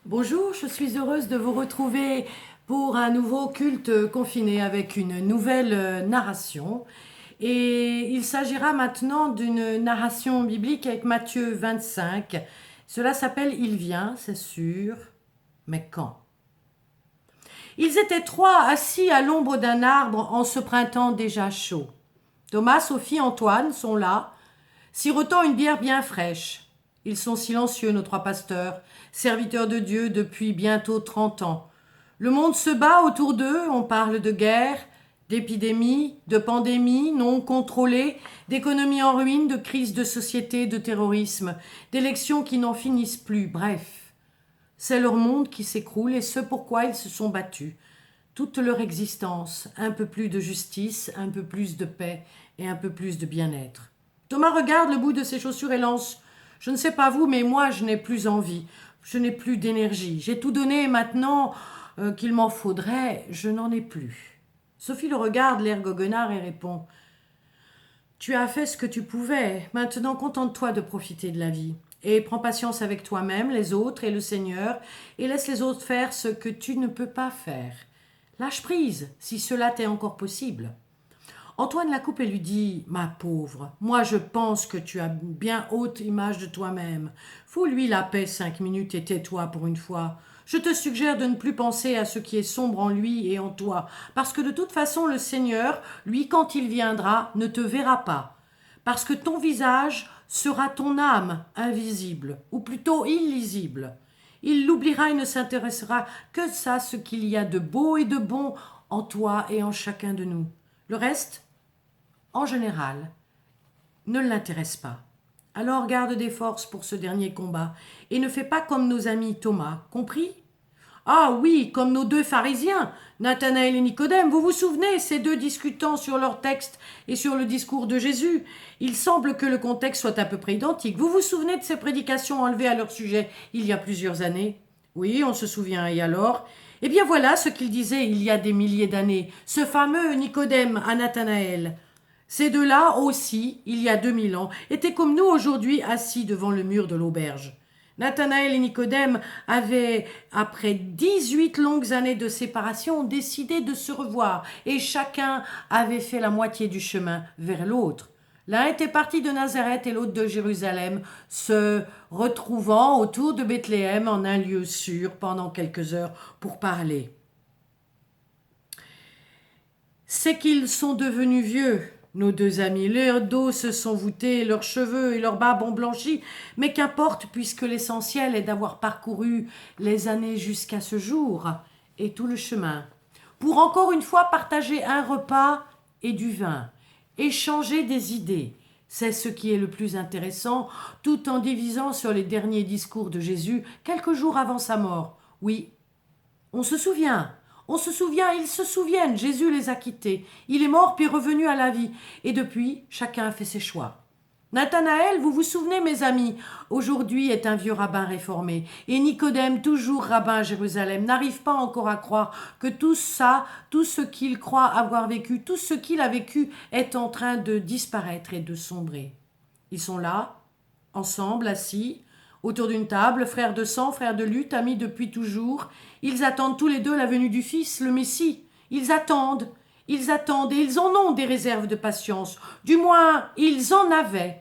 Bonjour, je suis heureuse de vous retrouver pour un nouveau culte confiné avec une nouvelle narration. Et il s'agira maintenant d'une narration biblique avec Matthieu 25. Cela s'appelle Il vient, c'est sûr, mais quand? Ils étaient trois assis à l'ombre d'un arbre en ce printemps déjà chaud. Thomas, Sophie, Antoine sont là, sirotant une bière bien fraîche. Ils sont silencieux, nos trois pasteurs, serviteurs de Dieu depuis bientôt 30 ans. Le monde se bat autour d'eux, on parle de guerre, d'épidémie, de pandémie non contrôlée, d'économie en ruine, de crise de société, de terrorisme, d'élections qui n'en finissent plus, bref. C'est leur monde qui s'écroule et ce pourquoi ils se sont battus. Toute leur existence, un peu plus de justice, un peu plus de paix et un peu plus de bien-être. Thomas regarde le bout de ses chaussures et lance « Je ne sais pas vous, mais moi je n'ai plus envie, je n'ai plus d'énergie. J'ai tout donné et maintenant qu'il m'en faudrait, je n'en ai plus. » Sophie le regarde, l'air goguenard, et répond « Tu as fait ce que tu pouvais, maintenant contente-toi de profiter de la vie. Et prends patience avec toi-même, les autres et le Seigneur, et laisse les autres faire ce que tu ne peux pas faire. Lâche prise, si cela t'est encore possible. » Antoine la coupe et lui dit « Ma pauvre, moi je pense que tu as bien haute image de toi-même. Fous-lui la paix 5 minutes et tais-toi pour une fois. Je te suggère de ne plus penser à ce qui est sombre en lui et en toi, parce que de toute façon le Seigneur, lui, quand il viendra, ne te verra pas. Parce que ton visage sera ton âme invisible, ou plutôt illisible. Il l'oubliera et ne s'intéressera que à ce qu'il y a de beau et de bon en toi et en chacun de nous. Le reste, en général, ne l'intéresse pas. Alors garde des forces pour ce dernier combat et ne fais pas comme nos amis Thomas, compris? Ah oui, comme nos deux pharisiens, Nathanaël et Nicodème, vous vous souvenez, ces deux discutant sur leur texte et sur le discours de Jésus. Il semble que le contexte soit à peu près identique. Vous vous souvenez de ces prédications enlevées à leur sujet il y a plusieurs années? Oui, on se souvient, et alors? Eh bien voilà ce qu'il disait il y a des milliers d'années, ce fameux Nicodème à Nathanaël. Ces deux-là aussi, il y a 2000 ans, étaient comme nous aujourd'hui assis devant le mur de l'auberge. Nathanaël et Nicodème avaient, après 18 longues années de séparation, décidé de se revoir, et chacun avait fait la moitié du chemin vers l'autre. L'un était parti de Nazareth et l'autre de Jérusalem, se retrouvant autour de Bethléem en un lieu sûr pendant quelques heures pour parler. C'est qu'ils sont devenus vieux, nos deux amis. Leurs dos se sont voûtés, leurs cheveux et leurs barbes ont blanchi, mais qu'importe puisque l'essentiel est d'avoir parcouru les années jusqu'à ce jour et tout le chemin, pour encore une fois partager un repas et du vin, échanger des idées. C'est ce qui est le plus intéressant, tout en divisant sur les derniers discours de Jésus quelques jours avant sa mort. Oui, on se souvient, ils se souviennent, Jésus les a quittés. Il est mort puis revenu à la vie. Et depuis, chacun a fait ses choix. Nathanaël, vous vous souvenez, mes amis, aujourd'hui est un vieux rabbin réformé. Et Nicodème, toujours rabbin à Jérusalem, n'arrive pas encore à croire que tout ça, tout ce qu'il croit avoir vécu, tout ce qu'il a vécu est en train de disparaître et de sombrer. Ils sont là, ensemble, assis, autour d'une table, frères de sang, frères de lutte, amis depuis toujours. Ils attendent tous les deux la venue du Fils, le Messie. Ils attendent, et ils en ont des réserves de patience. Du moins, ils en avaient.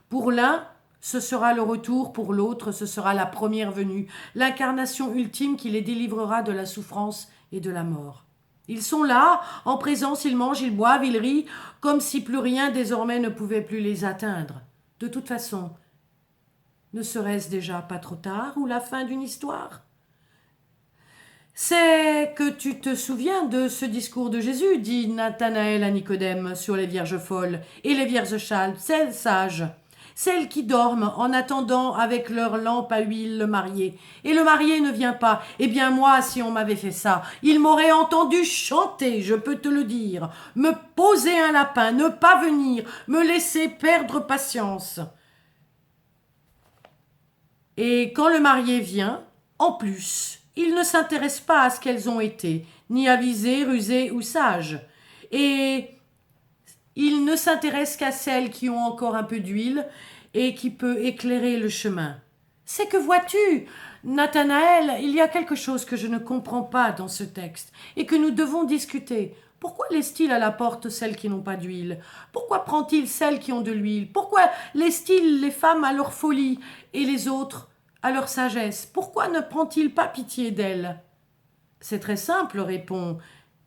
Pour l'un, ce sera le retour, pour l'autre, ce sera la première venue, l'incarnation ultime qui les délivrera de la souffrance et de la mort. Ils sont là, en présence, ils mangent, ils boivent, ils rient, comme si plus rien désormais ne pouvait plus les atteindre. De toute façon, ne serait-ce déjà pas trop tard ou la fin d'une histoire? C'est que tu te souviens de ce discours de Jésus, dit Nathanaël à Nicodème, sur les vierges folles et les vierges châles, celles sages, celles qui dorment en attendant avec leur lampe à huile le marié. Et le marié ne vient pas. Eh bien moi, si on m'avait fait ça, il m'aurait entendu chanter, je peux te le dire, me poser un lapin, ne pas venir, me laisser perdre patience. Et quand le marié vient, en plus, il ne s'intéresse pas à ce qu'elles ont été, ni avisées, rusées ou sages. Et il ne s'intéresse qu'à celles qui ont encore un peu d'huile et qui peut éclairer le chemin. C'est que vois-tu, Nathanaël, il y a quelque chose que je ne comprends pas dans ce texte et que nous devons discuter. Pourquoi laisse-t-il à la porte celles qui n'ont pas d'huile? Pourquoi prend-il celles qui ont de l'huile? Pourquoi laisse-t-il les femmes à leur folie et les autres à leur sagesse? Pourquoi ne prend-il pas pitié d'elles? C'est très simple, répond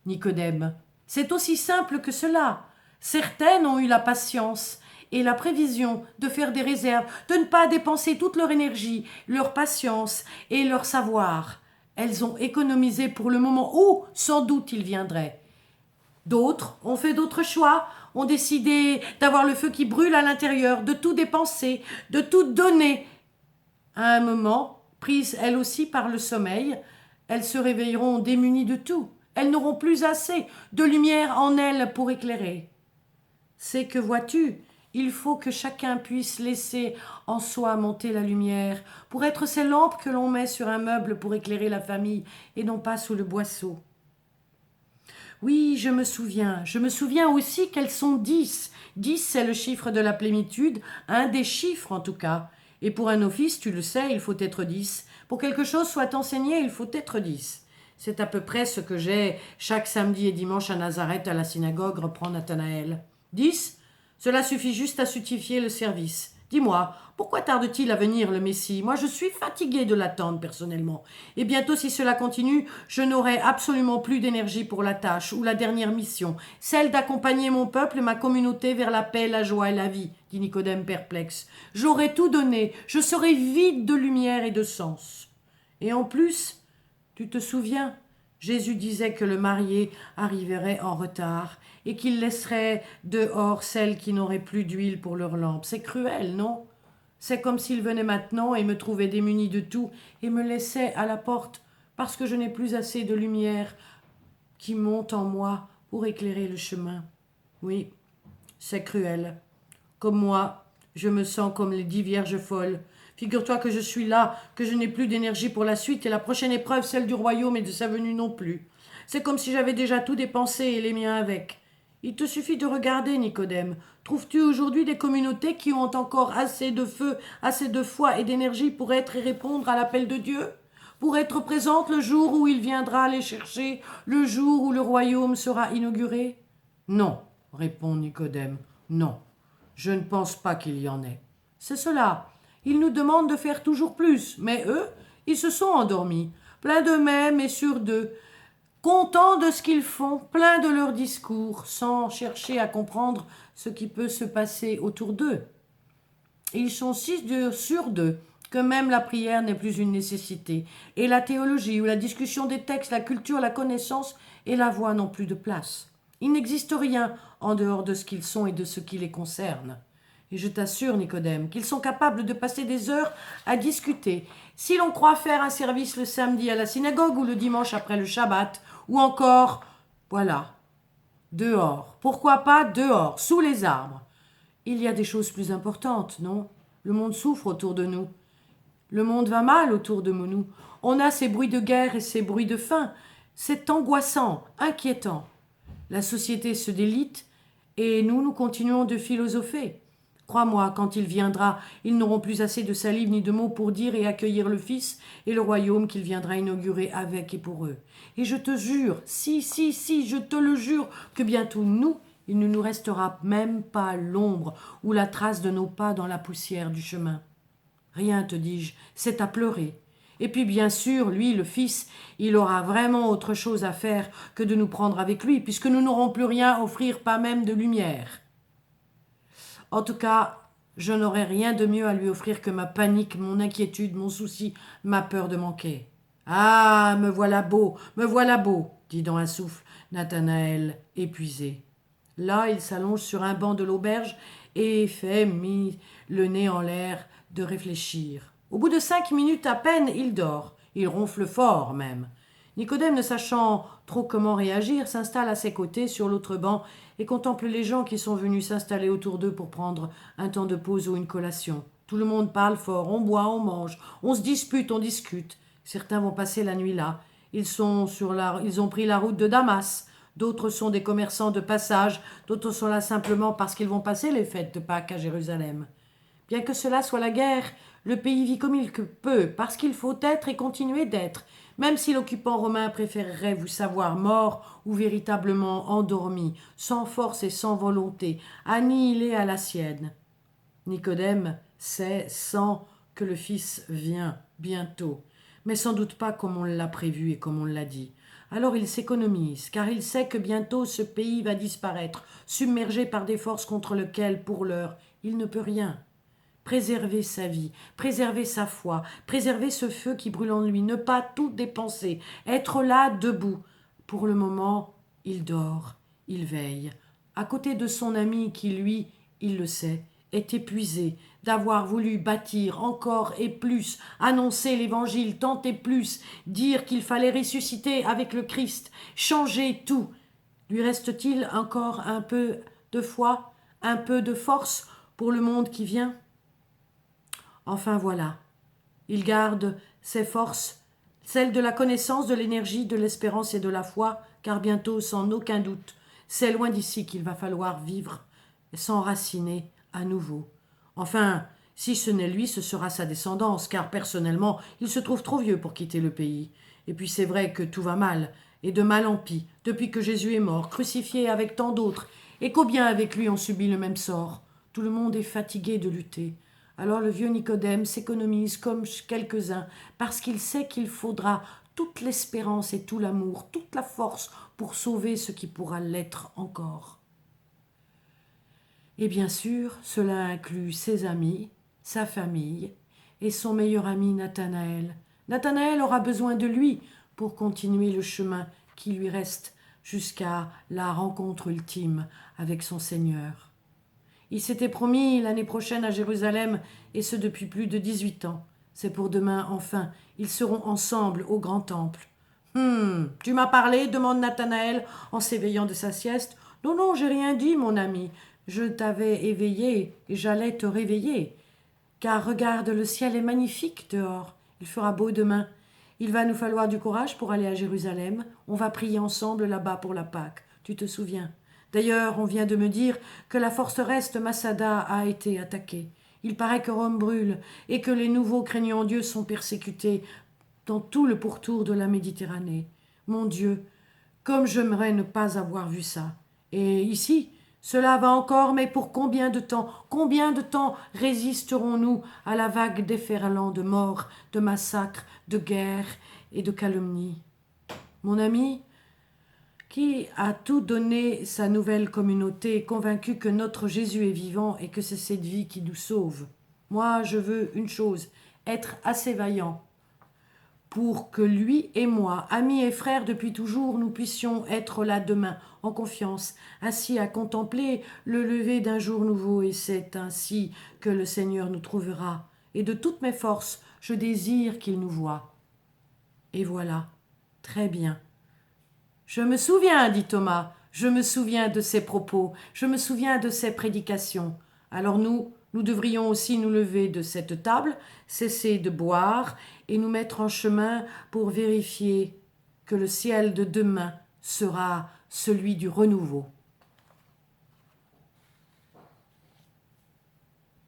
Nicodème. C'est aussi simple que cela. Certaines ont eu la patience et la prévision de faire des réserves, de ne pas dépenser toute leur énergie, leur patience et leur savoir. Elles ont économisé pour le moment où, sans doute, il viendrait. D'autres ont fait d'autres choix, ont décidé d'avoir le feu qui brûle à l'intérieur, de tout dépenser, de tout donner. À un moment, prises elles aussi par le sommeil, elles se réveilleront démunies de tout. Elles n'auront plus assez de lumière en elles pour éclairer. C'est que, vois-tu, il faut que chacun puisse laisser en soi monter la lumière pour être ces lampes que l'on met sur un meuble pour éclairer la famille et non pas sous le boisseau. Oui, je me souviens aussi qu'elles sont 10. 10, c'est le chiffre de la plénitude, un des chiffres en tout cas. Et pour un office, tu le sais, il faut être 10. Pour que quelque chose soit enseigné, il faut être 10. C'est à peu près ce que j'ai chaque samedi et dimanche à Nazareth à la synagogue, reprend Nathanaël. 10, cela suffit juste à sustifier le service. Dis-moi, pourquoi tarde-t-il à venir le Messie? Moi, je suis fatigué de l'attendre personnellement. Et bientôt, si cela continue, je n'aurai absolument plus d'énergie pour la tâche ou la dernière mission, celle d'accompagner mon peuple et ma communauté vers la paix, la joie et la vie, dit Nicodème perplexe. J'aurai tout donné, je serai vide de lumière et de sens. Et en plus, tu te souviens, Jésus disait que le marié arriverait en retard et qu'il laisserait dehors celles qui n'auraient plus d'huile pour leurs lampes. C'est cruel, non? C'est comme s'il venait maintenant et me trouvait démunie de tout et me laissait à la porte parce que je n'ai plus assez de lumière qui monte en moi pour éclairer le chemin. Oui, c'est cruel. Comme moi, je me sens comme les 10 vierges folles. Figure-toi que je suis là, que je n'ai plus d'énergie pour la suite et la prochaine épreuve, celle du royaume et de sa venue non plus. C'est comme si j'avais déjà tout dépensé et les miens avec. Il te suffit de regarder, Nicodème. Trouves-tu aujourd'hui des communautés qui ont encore assez de feu, assez de foi et d'énergie pour être et répondre à l'appel de Dieu? Pour être présentes le jour où il viendra les chercher, le jour où le royaume sera inauguré? Non, répond Nicodème, non. Je ne pense pas qu'il y en ait. C'est cela. Ils nous demandent de faire toujours plus, mais eux, ils se sont endormis, pleins d'eux-mêmes et sûrs d'eux, contents de ce qu'ils font, pleins de leurs discours, sans chercher à comprendre ce qui peut se passer autour d'eux. Et ils sont si sûrs d'eux que même la prière n'est plus une nécessité, et la théologie ou la discussion des textes, la culture, la connaissance et la voix n'ont plus de place. Il n'existe rien en dehors de ce qu'ils sont et de ce qui les concerne. Et je t'assure, Nicodème, qu'ils sont capables de passer des heures à discuter. Si l'on croit faire un service le samedi à la synagogue ou le dimanche après le Shabbat, ou encore, voilà, dehors. Pourquoi pas dehors, sous les arbres? Il y a des choses plus importantes, non? Le monde souffre autour de nous. Le monde va mal autour de nous. On a ces bruits de guerre et ces bruits de faim. C'est angoissant, inquiétant. La société se délite et nous continuons de philosopher. Crois-moi, quand il viendra, ils n'auront plus assez de salive ni de mots pour dire et accueillir le Fils et le royaume qu'il viendra inaugurer avec et pour eux. Et je te jure, si, je te le jure, que bientôt il ne nous restera même pas l'ombre ou la trace de nos pas dans la poussière du chemin. Rien, te dis-je, c'est à pleurer. Et puis bien sûr, lui, le Fils, il aura vraiment autre chose à faire que de nous prendre avec lui, puisque nous n'aurons plus rien à offrir, pas même de lumière. En tout cas, je n'aurai rien de mieux à lui offrir que ma panique, mon inquiétude, mon souci, ma peur de manquer. Ah, me voilà beau, dit dans un souffle Nathanaël, épuisé. Là, il s'allonge sur un banc de l'auberge et fait mis le nez en l'air de réfléchir. Au bout de 5 minutes à peine, il dort. Il ronfle fort même. Nicodème, ne sachant trop comment réagir, s'installe à ses côtés sur l'autre banc et contemple les gens qui sont venus s'installer autour d'eux pour prendre un temps de pause ou une collation. Tout le monde parle fort, on boit, on mange, on se dispute, on discute. Certains vont passer la nuit là. Ils ont pris la route de Damas. D'autres sont des commerçants de passage, d'autres sont là simplement parce qu'ils vont passer les fêtes de Pâques à Jérusalem. Bien que cela soit la guerre, Le pays vit comme il peut, parce qu'il faut être et continuer d'être, même si l'occupant romain préférerait vous savoir mort ou véritablement endormi, sans force et sans volonté, annihilé à la sienne. Nicodème sent que le Fils vient bientôt, mais sans doute pas comme on l'a prévu et comme on l'a dit. Alors il s'économise, car il sait que bientôt ce pays va disparaître, submergé par des forces contre lesquelles, pour l'heure, il ne peut rien. Préserver sa vie, préserver sa foi, préserver ce feu qui brûle en lui, ne pas tout dépenser, être là debout. Pour le moment, il dort, il veille, à côté de son ami qui, lui, il le sait, est épuisé d'avoir voulu bâtir encore et plus, annoncer l'évangile tant et plus, dire qu'il fallait ressusciter avec le Christ, changer tout. Lui reste-t-il encore un peu de foi, un peu de force pour le monde qui vient ? Enfin voilà, il garde ses forces, celles de la connaissance, de l'énergie, de l'espérance et de la foi, car bientôt, sans aucun doute, c'est loin d'ici qu'il va falloir vivre, s'enraciner à nouveau. Enfin, si ce n'est lui, ce sera sa descendance, car personnellement, il se trouve trop vieux pour quitter le pays. Et puis c'est vrai que tout va mal, et de mal en pis, depuis que Jésus est mort, crucifié avec tant d'autres, et combien avec lui ont subi le même sort. Tout le monde est fatigué de lutter. Alors le vieux Nicodème s'économise comme quelques-uns, parce qu'il sait qu'il faudra toute l'espérance et tout l'amour, toute la force pour sauver ce qui pourra l'être encore. Et bien sûr, cela inclut ses amis, sa famille et son meilleur ami Nathanaël. Nathanaël aura besoin de lui pour continuer le chemin qui lui reste jusqu'à la rencontre ultime avec son Seigneur. Il s'était promis l'année prochaine à Jérusalem, et ce depuis plus de 18 ans. C'est pour demain, enfin. Ils seront ensemble au grand temple. Tu m'as parlé demande Nathanaël en s'éveillant de sa sieste. Non, non, j'ai rien dit, mon ami. Je t'avais éveillé et j'allais te réveiller. Car regarde, le ciel est magnifique dehors. Il fera beau demain. Il va nous falloir du courage pour aller à Jérusalem. On va prier ensemble là-bas pour la Pâque. Tu te souviens ? D'ailleurs, on vient de me dire que la forteresse de Masada a été attaquée. Il paraît que Rome brûle et que les nouveaux craignant Dieu sont persécutés dans tout le pourtour de la Méditerranée. Mon Dieu, comme j'aimerais ne pas avoir vu ça. Et ici, cela va encore, mais pour combien de temps résisterons-nous à la vague déferlant de morts, de massacres, de guerres et de calomnies ? Mon ami, qui a tout donné sa nouvelle communauté, convaincu que notre Jésus est vivant et que c'est cette vie qui nous sauve. Moi, je veux une chose, être assez vaillant pour que lui et moi, amis et frères depuis toujours, nous puissions être là demain, en confiance, assis à contempler le lever d'un jour nouveau, et c'est ainsi que le Seigneur nous trouvera. Et de toutes mes forces, je désire qu'il nous voie. Et voilà, très bien. Je me souviens, dit Thomas, je me souviens de ses propos, je me souviens de ses prédications. Alors nous devrions aussi nous lever de cette table, cesser de boire et nous mettre en chemin pour vérifier que le ciel de demain sera celui du renouveau.